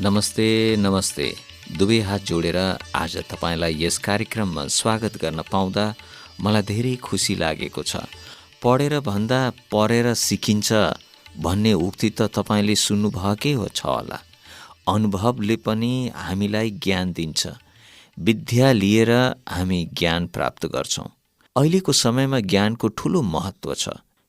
नमस्ते नमस्ते दुवै हात जोडेर आज तपाईँलाई यस कार्यक्रममा स्वागत गर्न पाउँदा मलाई धेरै खुसी लागेको छ। पढेर भन्दा पढेर सिकिन्छ भन्ने उक्ति त तपाईँले सुन्नुभएकै छ होला। अनुभवले पनि हामीलाई ज्ञान दिन्छ। विद्या लिएर हामी ज्ञान प्राप्त गर्छौँ। अहिलेको समयमा ज्ञानको ठूलो महत्त्व छ।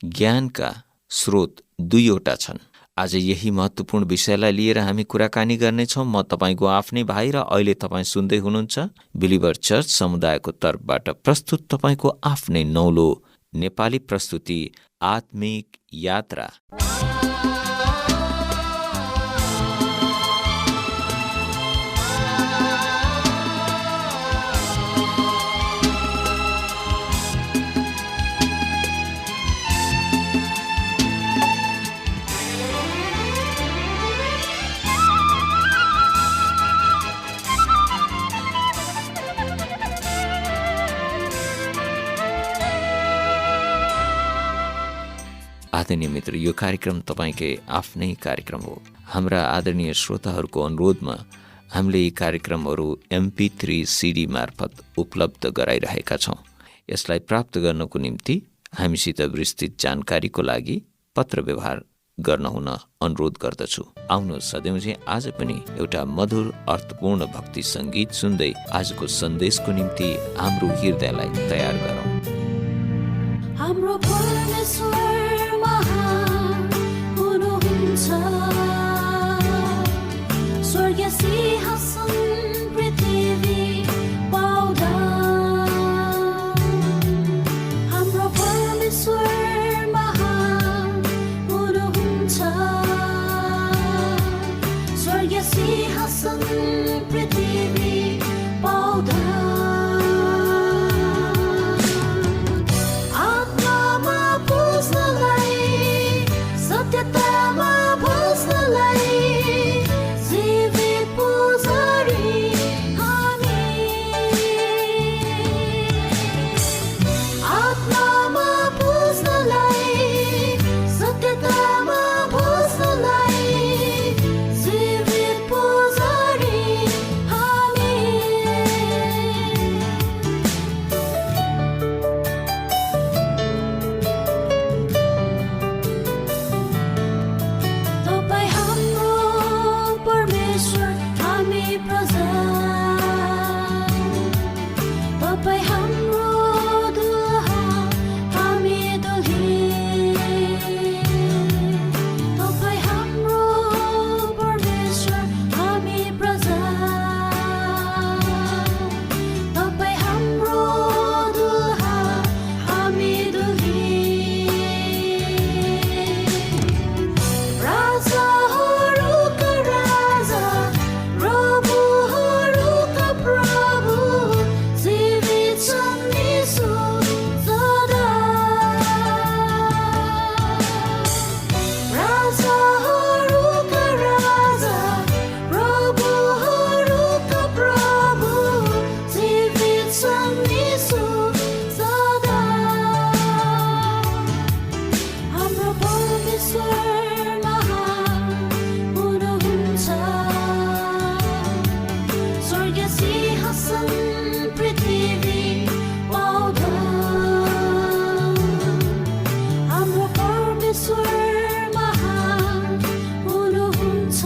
ज्ञानका स्रोत दुईवटा छन्। आज यही महत्त्वपूर्ण विषयलाई लिएर हामी कुराकानी गर्नेछौँ। म तपाईँको आफ्नै भाइ र अहिले तपाईँ सुन्दै हुनुहुन्छ बिलिभर चर्च समुदायको तर्फबाट प्रस्तुत तपाईँको आफ्नै नौलो नेपाली प्रस्तुति आत्मिक यात्रा। आदरणीय मित्र, यो कार्यक्रम तपाईँकै आफ्नै कार्यक्रम हो। हाम्रा आदरणीय श्रोताहरूको अनुरोधमा हामीले यी कार्यक्रमहरू MP3 CD मार्फत उपलब्ध गराइरहेका छौँ। यसलाई प्राप्त गर्नको निम्ति हामीसित विस्तृत जानकारीको लागि पत्र व्यवहार गर्न हुन अनुरोध गर्दछु। आउनुहोस् सधैँ आज पनि एउटा मधुर अर्थपूर्ण भक्ति सङ्गीत सुन्दै आजको सन्देशको निम्ति हाम्रो हृदयलाई तयार गरौँ। हाम्रो परमेश्वर स्वर्ग सिंहासन पृथ्वी पाउँदा हाम्रो परमेश्वर महान हुनुहुन्छ। स्वर्ग सिंहासन पृथ्वी पाउँदा आत्मामा बुझ्नलाई सत्यतामा बुझ्नलाई जीवित पुजारी हामी। आत्मामा बुझ्नलाई सत्यतामा बुझ्नलाई जीवित पुजारी हामी। तपाईं हाम्रो परमेश्वर हामी प्रजा। तपाईं हाम्रो दुलहा हामी दुल्ही। तपाईं हाम्रो परमेश्वर हामी प्रजा। तपाईं हाम्रो दुलहा हामी दुल्ही। राजाहरूका राजा प्रभुहरूका प्रभु जीवित छन् यीशु सदा। राजाहरूका राजा प्रभुहरूका प्रभु जीवित छन् यीशु सदा। हाम्रो परमेश्वर महान हुनुहुन्छ। स्वर्ग सिंहासन पृथ्वी पाउँदा हाम्रो परमेश्वर महान हुनुहुन्छ।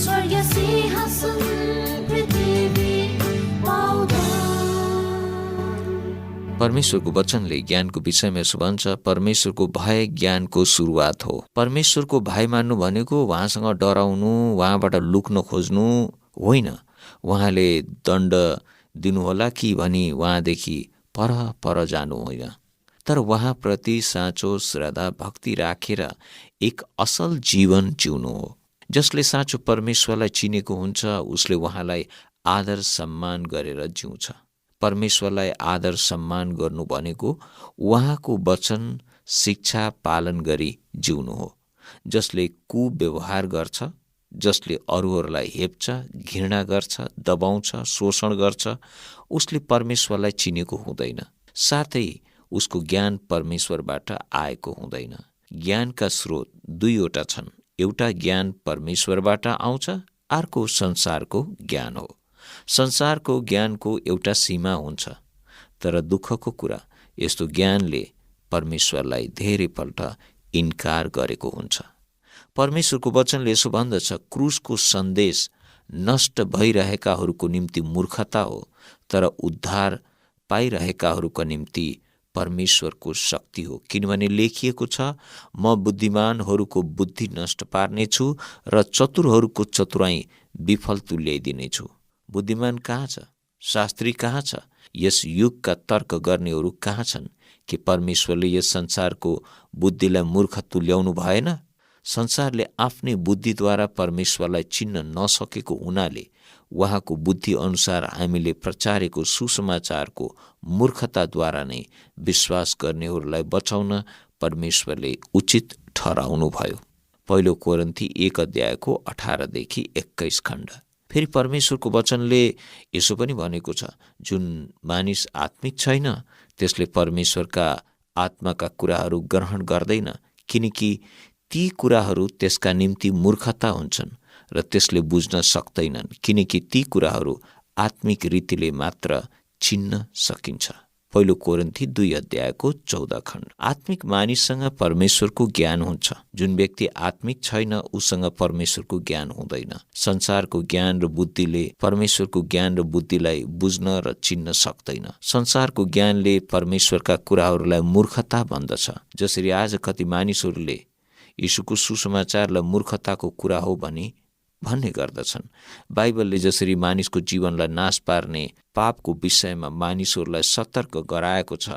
स्वर्ग सिंहासन पृथ्वी पाउँदा। परमेश्वरको वचनले ज्ञानको विषयमा यसो भन्छ, परमेश्वरको भय ज्ञानको सुरुवात हो। परमेश्वरको भय मान्नु भनेको उहाँसँग डराउनु, उहाँबाट लुक्न खोज्नु होइन। उहाँले दण्ड दिनुहोला कि भनी उहाँदेखि पर पर जानु होइन, तर उहाँप्रति साँचो श्रद्धा भक्ति राखेर एक असल जीवन जिउनु हो। जसले साँचो परमेश्वरलाई चिनेको हुन्छ उसले उहाँलाई आदर सम्मान गरेर जिउँछ। परमेश्वरलाई आदर सम्मान गर्नु भनेको उहाँको वचन शिक्षा पालन गरी जिउनु हो। जसले कुव्यवहार गर्छ, जसले अरूहरूलाई हेप्छ, घृणा गर्छ, दबाउँछ, शोषण गर्छ, उसले परमेश्वरलाई चिनेको हुँदैन, साथै उसको ज्ञान परमेश्वरबाट आएको हुँदैन। ज्ञानका स्रोत दुईवटा छन्, एउटा ज्ञान परमेश्वरबाट आउँछ, अर्को संसारको ज्ञान हो। संसारको ज्ञानको एउटा सीमा हुन्छ, तर दुःखको कुरा यस्तो ज्ञानले परमेश्वरलाई धेरैपल्ट इन्कार गरेको हुन्छ। परमेश्वरको वचनले यसो भन्दछ, क्रुसको सन्देश नष्ट भइरहेकाहरूको निम्ति मूर्खता हो, तर उद्धार पाइरहेकाहरूको निम्ति परमेश्वरको शक्ति हो। किनभने लेखिएको छ, म बुद्धिमानहरूको बुद्धि नष्ट पार्नेछु र चतुरहरूको चतुराई विफल तुल्याइदिनेछु। बुद्धिमान कहाँ छ? शास्त्री कहाँ छ? यस युगका तर्क गर्नेहरू कहाँ छन्? कि परमेश्वरले यस संसारको बुद्धिलाई मूर्ख तुल्याउनु भएन? संसारले आफ्नै बुद्धिद्वारा परमेश्वरलाई चिन्न नसकेको हुनाले उहाँको बुद्धि अनुसार हामीले प्रचारेको सुसमाचारको मूर्खताद्वारा नै विश्वास गर्नेहरूलाई बचाउन परमेश्वरले उचित ठहराउनुभयो। पहिलो कोरिन्थी 1:18-21 खण्ड। फेरि परमेश्वरको वचनले यसो पनि भनेको छ, जुन मानिस आत्मिक छैन त्यसले परमेश्वरका आत्माका कुराहरू ग्रहण गर्दैन, किनकि ती कुराहरू त्यसका निम्ति मूर्खता हुन्छन् र त्यसले बुझ्न सक्दैनन्, किनकि ती कुराहरू आत्मिक रीतिले मात्र चिन्न सकिन्छ। पहिलो कोरिन्थी 2:14 खण्ड। आत्मिक मानिससँग परमेश्वरको ज्ञान हुन्छ। जुन व्यक्ति आत्मिक छैन उसँग परमेश्वरको ज्ञान हुँदैन। संसारको ज्ञान र बुद्धिले परमेश्वरको ज्ञान र बुद्धिलाई बुझ्न र चिन्न सक्दैन। संसारको ज्ञानले परमेश्वरका कुराहरूलाई मूर्खता भन्दछ। जसरी आज कति मानिसहरूले यीशुको सुसमाचारलाई मूर्खताको कुरा हो भन्ने गर्दछन्। बाइबलले जसरी मानिसको जीवनलाई नाश पार्ने पापको विषयमा मानिसहरूलाई सतर्क गराएको छ,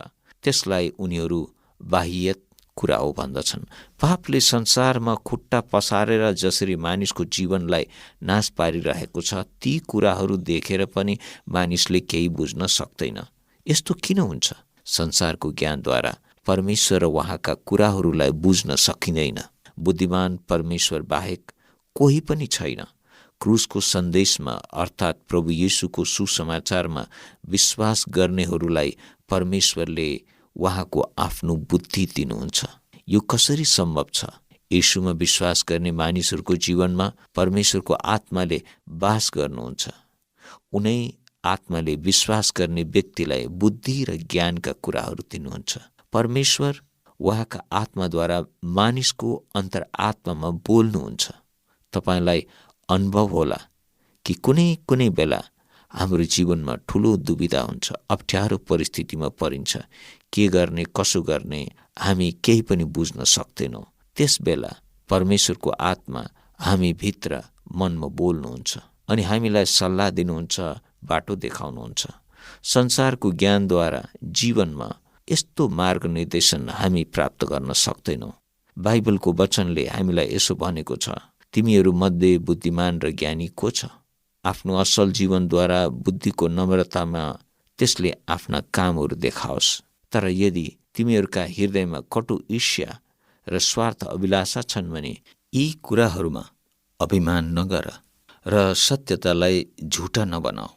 त्यसलाई उनीहरू बाह्यत कुरा हो भन्दछन्। पापले संसारमा खुट्टा पसारेर जसरी मानिसको जीवनलाई नाश पारिरहेको छ, ती कुराहरू देखेर पनि मानिसले केही बुझ्न सक्दैन। यस्तो किन हुन्छ? संसारको ज्ञानद्वारा परमेश्वर र उहाँका कुराहरूलाई बुझ्न सकिँदैन। बुद्धिमान परमेश्वर बाहेक कोही पनि छैन। क्रुसको सन्देशमा अर्थात् प्रभु येशूको सुसमाचारमा विश्वास गर्नेहरूलाई परमेश्वरले उहाँको आफ्नो बुद्धि दिनुहुन्छ। यो कसरी सम्भव छ? येशूमा विश्वास गर्ने मानिसहरूको जीवनमा परमेश्वरको आत्माले वास गर्नुहुन्छ। उनै आत्माले विश्वास गर्ने व्यक्तिलाई बुद्धि र ज्ञानका कुराहरू दिनुहुन्छ। परमेश्वर उहाँका आत्माद्वारा मानिसको अन्तरआत्मामा बोल्नुहुन्छ। तपाईलाई अनुभव होला कि कुनै बेला हाम्रो जीवनमा ठुलो दुविधा हुन्छ, अप्ठ्यारो परिस्थितिमा परिन्छ, के गर्ने कसो गर्ने हामी केही पनि बुझ्न सक्दैनौँ। त्यस बेला परमेश्वरको आत्मा हामी भित्र मनमा बोल्नुहुन्छ अनि हामीलाई सल्लाह दिनुहुन्छ, बाटो देखाउनुहुन्छ। संसारको ज्ञानद्वारा जीवनमा यस्तो मार्गनिर्देशन हामी प्राप्त गर्न सक्दैनौँ। बाइबलको वचनले हामीलाई यसो भनेको छ, तिमीहरू मध्ये बुद्धिमान र ज्ञानी को छ? आफ्नो असल जीवनद्वारा बुद्धिको नम्रतामा त्यसले आफ्ना कामहरू देखाओस्। तर यदि तिमीहरूका हृदयमा कटु ईर्ष्या र स्वार्थ अभिलाषा छन् भने यी कुराहरूमा अभिमान नगर र सत्यतालाई झुटा नबनाऊ।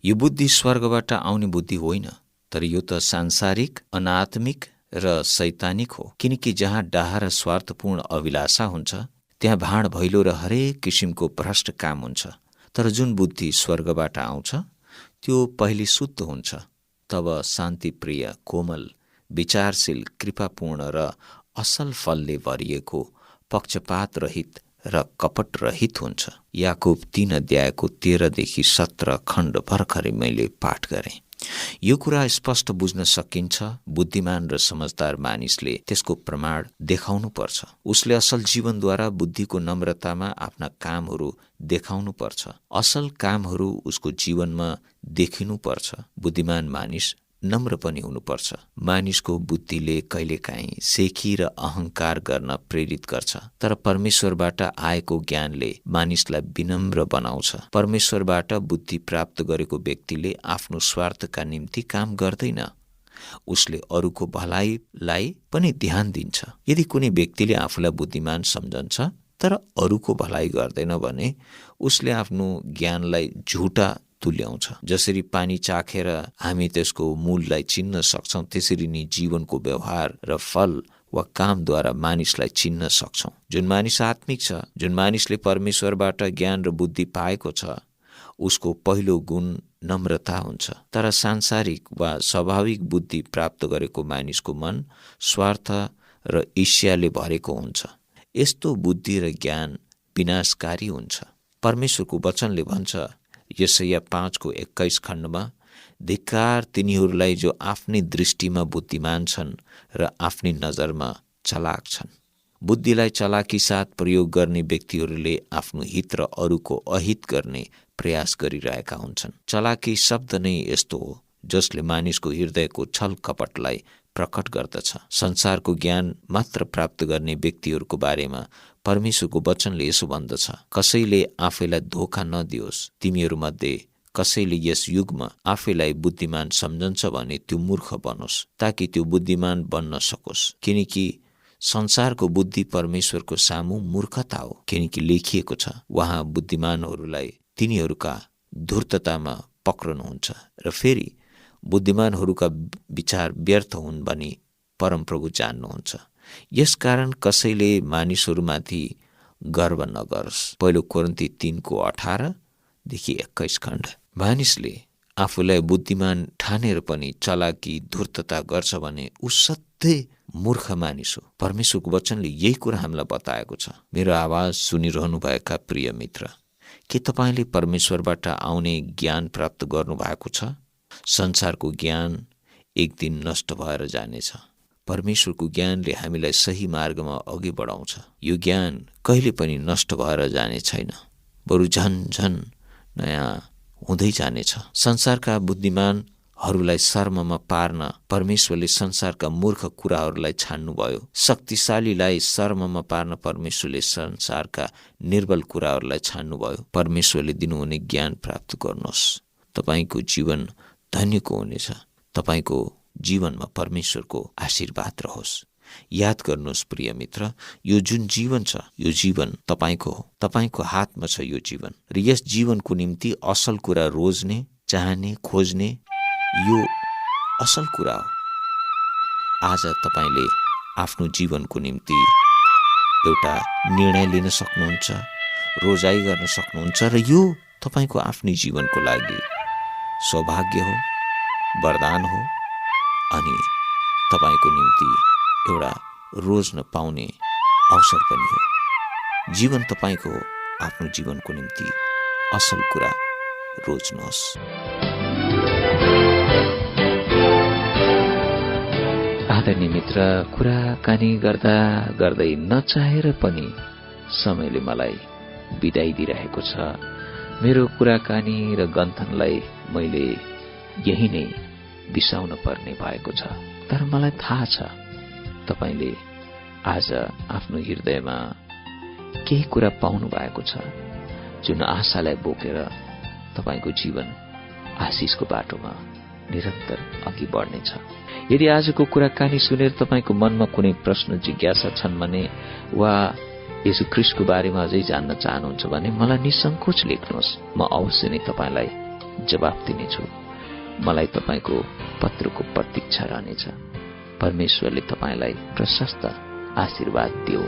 यो बुद्धि स्वर्गबाट आउने बुद्धि होइन, तर यो त सांसारिक, अनात्मिक र शैतानिक हो। किनकि जहाँ डाहा र स्वार्थपूर्ण अभिलाषा हुन्छ त्यहाँ भाँड भैलो र हरेक किसिमको भ्रष्ट काम हुन्छ। तर जुन बुद्धि स्वर्गबाट आउँछ त्यो पहिले शुद्ध हुन्छ, तब शान्तिप्रिय, कोमल, विचारशील, कृपापूर्ण र असल फलले भरिएको, पक्षपात रहित र कपट रहित हुन्छ। याकोब 3:13-17 खण्ड भर्खरै मैले पाठ गरेँ। यो कुरा स्पष्ट बुझ्न सकिन्छ। बुद्धिमान र समझदार मानिसले त्यसको प्रमाण देखाउनु पर्छ। उसले असल जीवनद्वारा बुद्धिको नम्रतामा आफ्ना कामहरू देखाउनु पर्छ। असल कामहरू उसको जीवनमा देखिनु पर्छ। बुद्धिमान मानिस नम्र पनि हुनुपर्छ। मानिसको बुद्धिले कहिलेकाहीँ सेखी र अहङ्कार गर्न प्रेरित गर्छ, तर परमेश्वरबाट आएको ज्ञानले मानिसलाई विनम्र बनाउँछ। परमेश्वरबाट बुद्धि प्राप्त गरेको व्यक्तिले आफ्नो स्वार्थका निम्ति काम गर्दैन, उसले अरूको भलाइलाई पनि ध्यान दिन्छ। यदि कुनै व्यक्तिले आफूलाई बुद्धिमान सम्झन्छ तर अरूको भलाइ गर्दैन भने उसले आफ्नो ज्ञानलाई झुटा तुल्याउँछ। जसरी पानी चाखेर हामी त्यसको मूललाई चिन्न सक्छौं, त्यसरी नै जीवनको व्यवहार र फल वा कामद्वारा मानिसलाई चिन्न सक्छौं। जुन मानिस आत्मिक छ, जुन मानिसले परमेश्वरबाट ज्ञान र बुद्धि पाएको छ, उसको पहिलो गुण नम्रता हुन्छ। तर सांसारिक वा स्वाभाविक बुद्धि प्राप्त गरेको मानिसको मन स्वार्थ र ईर्ष्याले भरेको हुन्छ। यस्तो बुद्धि र ज्ञान विनाशकारी हुन्छ। परमेश्वरको वचनले भन्छ यशाया 5:21 खण्डमा, धिक्कार तिनीहरूलाई जो आफ्नै दृष्टिमा बुद्धिमान छन् र आफ्नै नजरमा चलाक छन्। बुद्धिलाई चलाकी साथ प्रयोग गर्ने व्यक्तिहरूले आफ्नो हित र अरूको अहित गर्ने प्रयास गरिरहेका हुन्छन्। चलाकी शब्द नै यस्तो हो जसले मानिसको हृदयको छल कपटलाई प्रकट गर्दछ। संसारको ज्ञान मात्र प्राप्त गर्ने व्यक्तिहरूको बारेमा परमेश्वरको वचनले यसो भन्दछ, कसैले आफैलाई धोका नदियोस्। तिमीहरूमध्ये कसैले यस युगमा आफैलाई बुद्धिमान सम्झन्छ भने त्यो मूर्ख बनोस्, ताकि त्यो बुद्धिमान बन्न सकोस्। किनकि संसारको बुद्धि परमेश्वरको सामु मूर्खता हो। किनकि लेखिएको छ, उहाँ बुद्धिमानहरूलाई तिनीहरूका धूर्ततामा पक्रनुहुन्छ र फेरि बुद्धिमानहरूका विचार व्यर्थ हुन् भनी परमप्रभु जान्नुहुन्छ। यसकारण कसैले मानिसहरूमाथि गर्व नगरोस्। पहिलो कोरिन्थी 3:18देखि 21 खण्ड। मानिसले आफूलाई बुद्धिमान ठानेर पनि चलाकी धूर्तता गर्छ भने ऊ सधैँ मूर्ख मानिस हो। परमेश्वरको वचनले यही कुरा हामीलाई बताएको छ। मेरो आवाज सुनिरहनुभएका प्रिय मित्र, के तपाईँले परमेश्वरबाट आउने ज्ञान प्राप्त गर्नु भएको छ? संसारको ज्ञान एक दिन नष्ट भएर जानेछ। परमेश्वरको ज्ञानले हामीलाई सही मार्गमा अघि बढाउँछ। यो ज्ञान कहिले पनि नष्ट भएर जाने छैन, बरु झन झन नयाँ हुँदै जानेछ। संसारका बुद्धिमानहरूलाई शर्ममा पार्न परमेश्वरले संसारका मूर्ख कुराहरूलाई छान्नुभयो। शक्तिशालीलाई शर्ममा पार्न परमेश्वरले संसारका निर्बल कुराहरूलाई छान्नुभयो। परमेश्वरले दिनुहुने ज्ञान प्राप्त गर्नुहोस्। तपाईको जीवन धन्यको हुनेछ। तपाईको जीवनमा परमेश्वरको आशीर्वाद रहोस्। याद गर्नुहोस् प्रिय मित्र, यो जुन जीवन छ, यो जीवन तपाईको हो। तपाईको हातमा छ यो जीवन, र यस जीवनको निम्ति असल कुरा रोज्ने, चाहने, खोज्ने यो असल कुरा हो। आज तपाईले आफ्नो जीवनको निम्ति एउटा निर्णय लिन सक्नुहुन्छ, रोजाइ गर्न सक्नुहुन्छ, र यो तपाईको आफ्नै जीवनको लागि सौभाग्य हो, वरदान हो, अनि तपाईको निम्ति एउटा रोज्न पाउने अवसर पनि हो। जीवन तपाईको हो। आफ्नो जीवनको निम्ति असल कुरा रोज्नुहोस्। आदरणीय मित्र, कुराकानी गर्दा गर्दै नचाहेर पनि समयले मलाई बिदाई दिइरहेको छ। मेरो कुराकानी र गन्थनलाई मैले यही नै बिसाउन पर्ने भएको छ। तर मलाई थाहा छ तपाईले आज आफ्नो हृदयमा केही कुरा पाउनु भएको छ, जुन आशालाई बोकेर तपाईको जीवन आशिषको बाटोमा निरन्तर अघि बढ्नेछ। यदि आजको कुराकानी सुनेर तपाईको मनमा कुनै प्रश्न जिज्ञासा छन् भने, वा येशू ख्रीष्टको बारेमा अझै जान्न चाहनुहुन्छ भने मलाई निसंकोच लेख्नुहोस्। म अवश्य नै तपाईलाई जवाफ दिनेछु। मलाई तपाईको पत्रको प्रतीक्षा रहनेछ। परमेश्वरले तपाईलाई प्रशस्त आशीर्वाद दियो।